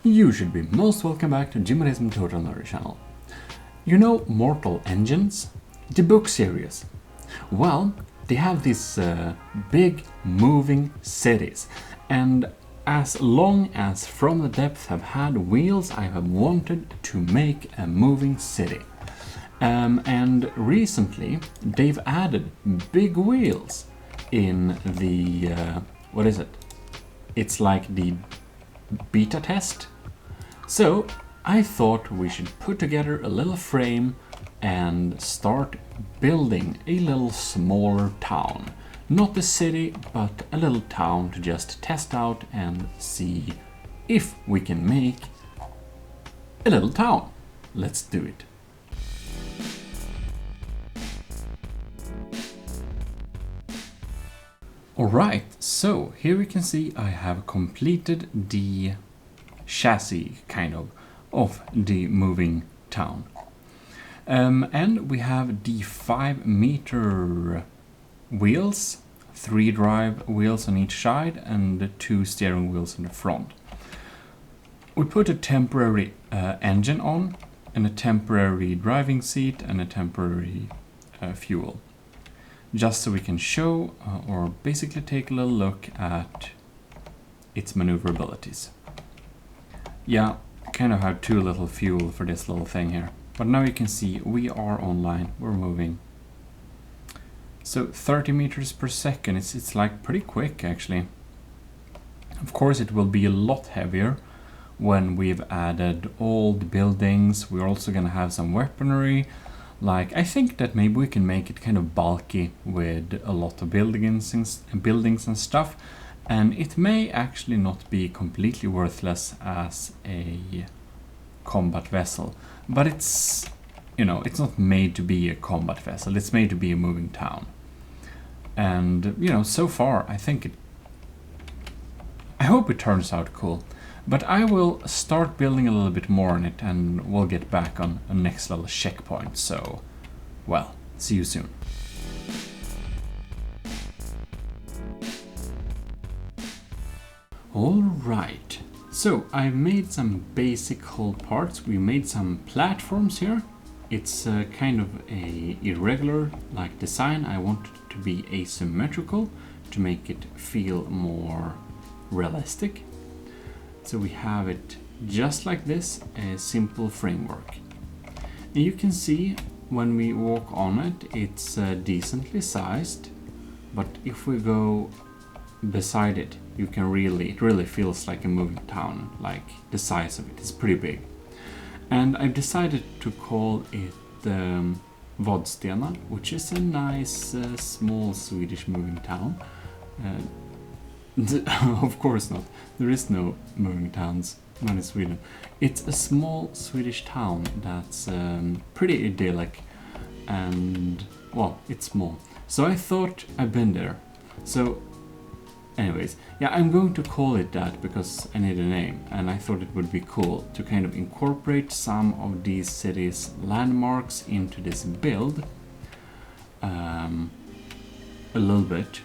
You should be most welcome back to Jimmyism Total Nerdy channel. You know Mortal Engines? The book series. Well, they have these big moving cities, and as long as From the Depths have had wheels, I have wanted to make a moving city. And recently they've added big wheels in the, what is it? It's like the beta test. So I thought we should put together a little frame and start building a little smaller town. Not a city, but a little town to just test out and see if we can make a little town. Let's do it. Alright, so here we can see I have completed the chassis kind of the moving town. And we have the 5-meter wheels, 3 drive wheels on each side and 2 steering wheels in the front. We put a temporary engine on and a temporary driving seat and a temporary fuel. Just so we can show or basically take a little look at its maneuverabilities. Yeah, kind of have too little fuel for this little thing here. But now you can see we are online, we're moving. So 30 meters per second, it's like pretty quick actually. Of course it will be a lot heavier when we've added all the buildings. We're also gonna have some weaponry. Like, I think that maybe we can make it kind of bulky with a lot of buildings and stuff. And it may actually not be completely worthless as a combat vessel. But it's, you know, it's not made to be a combat vessel. It's made to be a moving town. And, you know, so far, I hope it turns out cool. But I will start building a little bit more on it and we'll get back on a next little checkpoint. So, well, see you soon. Alright, so I've made some basic hull parts. We made some platforms here. It's kind of a irregular like design. I want it to be asymmetrical to make it feel more realistic. So we have it just like this, a simple framework. And you can see when we walk on it, it's decently sized. But if we go beside it, you can it really feels like a moving town, like the size of it is pretty big. And I've decided to call it Vadstena, which is a nice small Swedish moving town. Of course not. There is no moving towns, not in Sweden. It's a small Swedish town that's pretty idyllic and, well, it's small. So I thought I've been there. So anyways, yeah, I'm going to call it that because I need a name and I thought it would be cool to kind of incorporate some of these cities' landmarks into this build a little bit.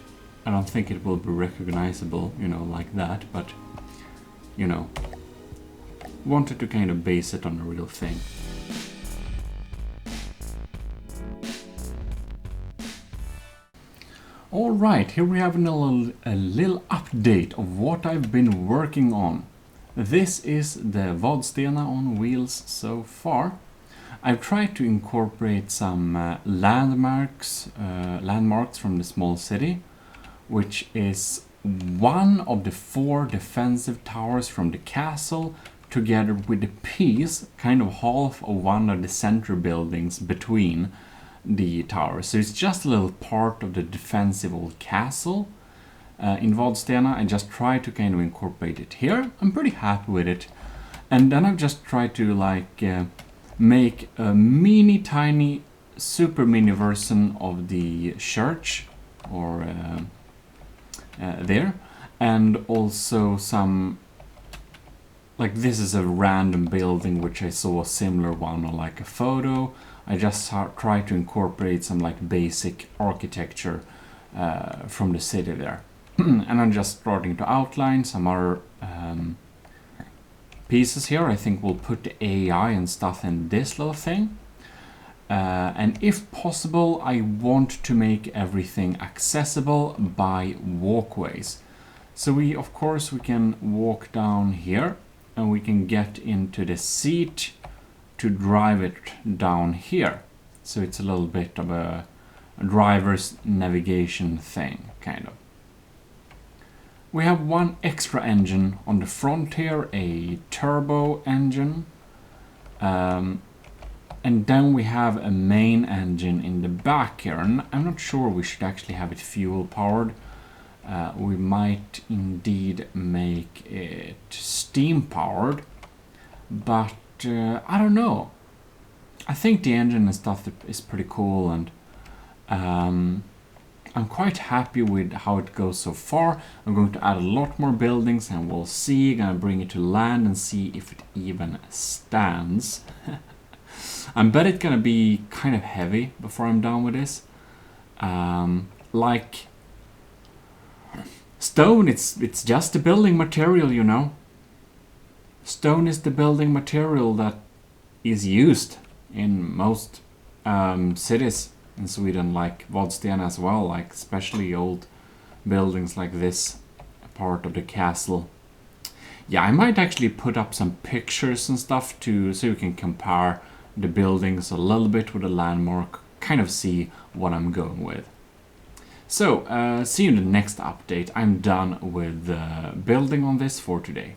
I don't think it will be recognizable, you know, like that, but, you know, wanted to kind of base it on a real thing. Alright, here we have a little update of what I've been working on. This is the Vadstena on wheels so far. I've tried to incorporate some landmarks from the small city, which is one of the 4 defensive towers from the castle, together with a piece, kind of half of one of the center buildings between the towers. So it's just a little part of the defensive old castle. In Vadstena, I just tried to kind of incorporate it here. I'm pretty happy with it. And then I've just tried to like make a mini tiny, super mini version of the church or there, and also some, like, this is a random building which I saw a similar one on like a photo. I just tried to incorporate some like basic architecture from the city there. And I'm just starting to outline some other pieces here. I think we'll put the AI and stuff in this little thing. And if possible, I want to make everything accessible by walkways. So of course, we can walk down here and we can get into the seat to drive it down here. So it's a little bit of a driver's navigation thing, kind of. We have one extra engine on the front here, a turbo engine. And then we have a main engine in the back here. And I'm not sure we should actually have it fuel powered. We might indeed make it steam powered. But I don't know. I think the engine and stuff is pretty cool, and I'm quite happy with how it goes so far. I'm going to add a lot more buildings and we'll see. Gonna bring it to land and see if it even stands. I bet it's gonna be kind of heavy before I'm done with this. Like stone, it's just the building material, you know. Stone is the building material that is used in most cities in Sweden, like Vadstena as well, like especially old buildings like this part of the castle. Yeah, I might actually put up some pictures and stuff too, so you can compare the buildings a little bit with the landmark, kind of see what I'm going with. So, see you in the next update. I'm done with building on this for today.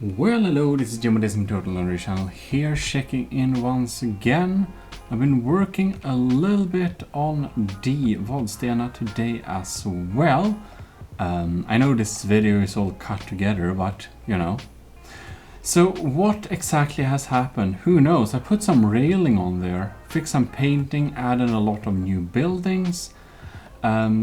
Well, hello, this is Jim from Total Laundry Channel here, checking in once again. I've been working a little bit on the Vadstena today as well. I know this video is all cut together, but you know. So what exactly has happened? Who knows? I put some railing on there, fixed some painting, added a lot of new buildings.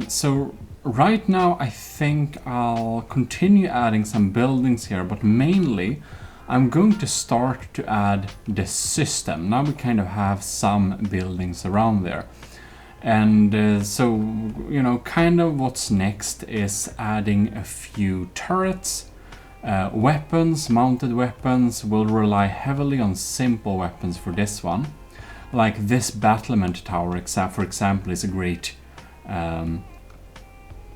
So right now I think I'll continue adding some buildings here, but mainly I'm going to start to add the system. Now we kind of have some buildings around there. And so, you know, kind of what's next is adding a few turrets, weapons, mounted weapons. Will rely heavily on simple weapons for this one. Like this battlement tower, for example, is a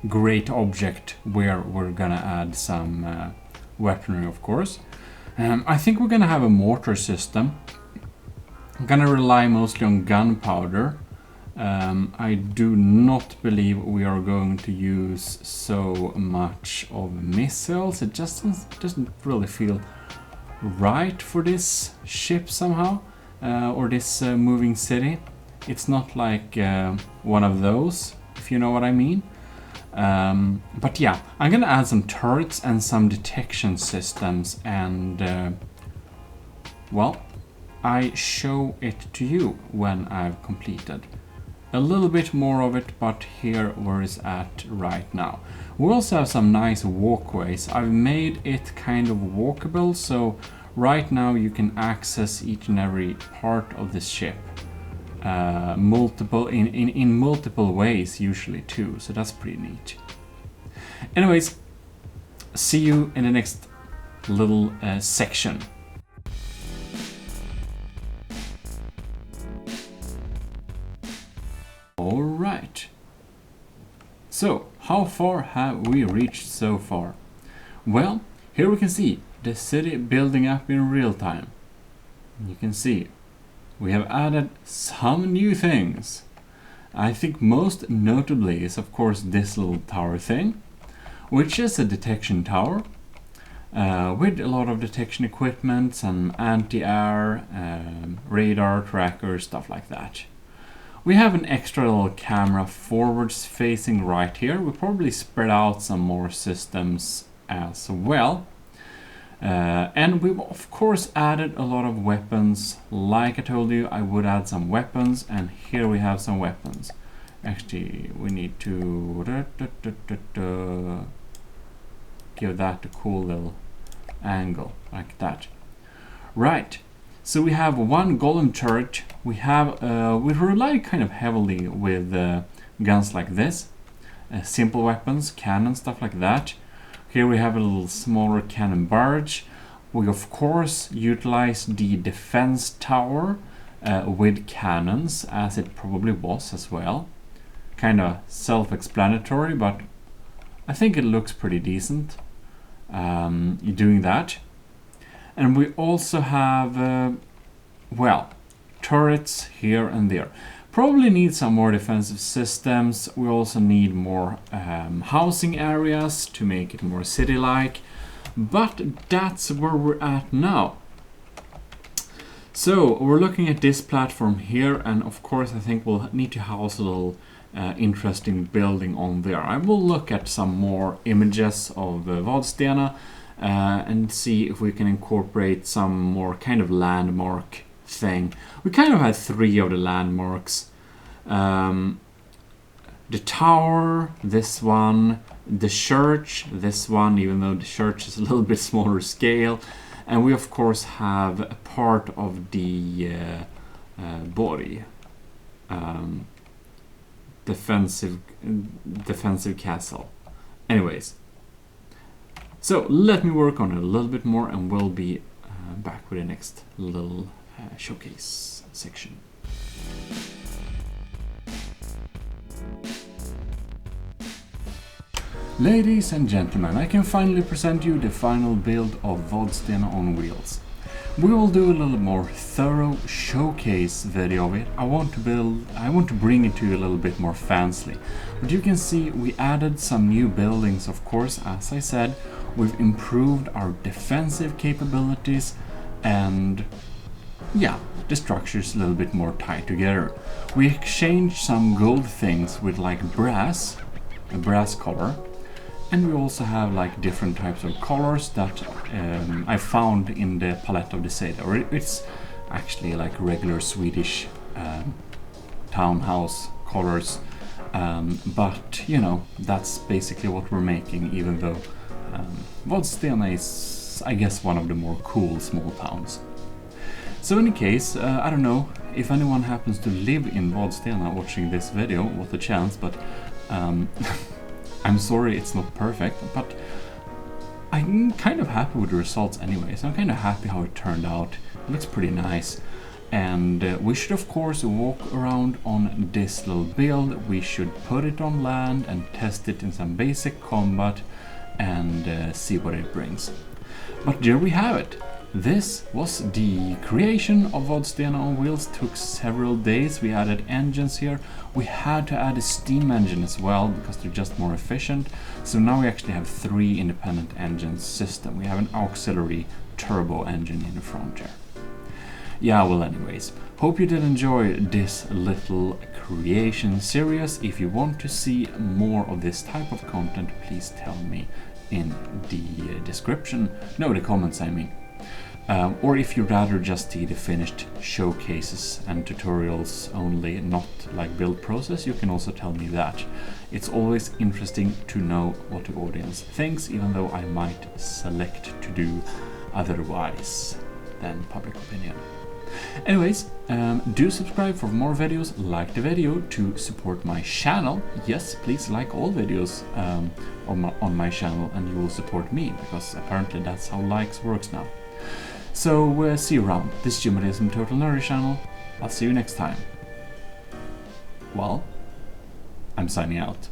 great object where we're gonna add some weaponry, of course. I think we're gonna have a mortar system. I'm gonna rely mostly on gunpowder. I do not believe we are going to use so much of missiles. It just doesn't really feel right for this ship somehow, or this moving city. It's not like one of those, if you know what I mean. But yeah, I'm gonna add some turrets and some detection systems, and well, I show it to you when I've completed. A little bit more of it, but here where it's at right now. We also have some nice walkways. I've made it kind of walkable, so right now you can access each and every part of this ship. In multiple ways usually too, so that's pretty neat. Anyways, see you in the next little section. Alright, so how far have we reached so far? Well, here we can see the city building up in real time. You can see we have added some new things. I think most notably is of course this little tower thing, which is a detection tower with a lot of detection equipment, some anti-air, radar tracker, stuff like that. We have an extra little camera forwards facing right here. We'll probably spread out some more systems as well. And we've of course added a lot of weapons. Like I told you, I would add some weapons, and here we have some weapons. Actually, we need to give that a cool little angle, like that. Right, so we have one golem turret. We have we rely kind of heavily with guns like this. simple weapons, cannon, stuff like that. Here we have a little smaller cannon barge. We of course utilize the defense tower with cannons, as it probably was as well. Kind of self-explanatory, but I think it looks pretty decent doing that. And we also have, well, turrets here and there. Probably need some more defensive systems. We also need more housing areas to make it more city-like. But that's where we're at now. So we're looking at this platform here, and of course I think we'll need to house a little interesting building on there. I will look at some more images of Vadstena and see if we can incorporate some more kind of landmark thing. We kind of had 3 of the landmarks. The tower, this one, the church, this one, even though the church is a little bit smaller scale. And we of course have a part of the body. Defensive castle. Anyways, so let me work on it a little bit more, and we'll be back with the next little showcase section. Ladies and gentlemen, I can finally present you the final build of Vadstena on wheels. We will do a little more thorough showcase video of it. I want to bring it to you a little bit more fancily. But you can see we added some new buildings, of course. As I said, we've improved our defensive capabilities, and yeah, the structure's a little bit more tied together. We exchanged some gold things with like brass, a brass color. And we also have like different types of colors that I found in the palette of the Seda. Or it's actually like regular Swedish townhouse colors. But you know, that's basically what we're making, even though Vadstena is, I guess, one of the more cool small towns. So in any case, I don't know if anyone happens to live in Vadstena watching this video, what a chance, but I'm sorry it's not perfect, but I'm kind of happy with the results anyways. I'm kind of happy how it turned out. It looks pretty nice. And we should of course walk around on this little build. We should put it on land and test it in some basic combat and see what it brings. But there we have it. This was the creation of Vadstena on wheels. Took several days. We added engines here. We had to add a steam engine as well because they're just more efficient. So now we actually have 3 independent engine system. We have an auxiliary turbo engine in the front here. Yeah, well anyways, hope you did enjoy this little creation series. If you want to see more of this type of content, please tell me in the description. No, the comments I mean. Or if you'd rather just see the finished showcases and tutorials only, not like build process, you can also tell me that. It's always interesting to know what the audience thinks, even though I might select to do otherwise than public opinion. Anyways, do subscribe for more videos, like the video to support my channel. Yes, please like all videos on my channel and you will support me, because apparently that's how likes works now. So see you around. This is Jumadism Total Nerdy channel. I'll see you next time. Well, I'm signing out.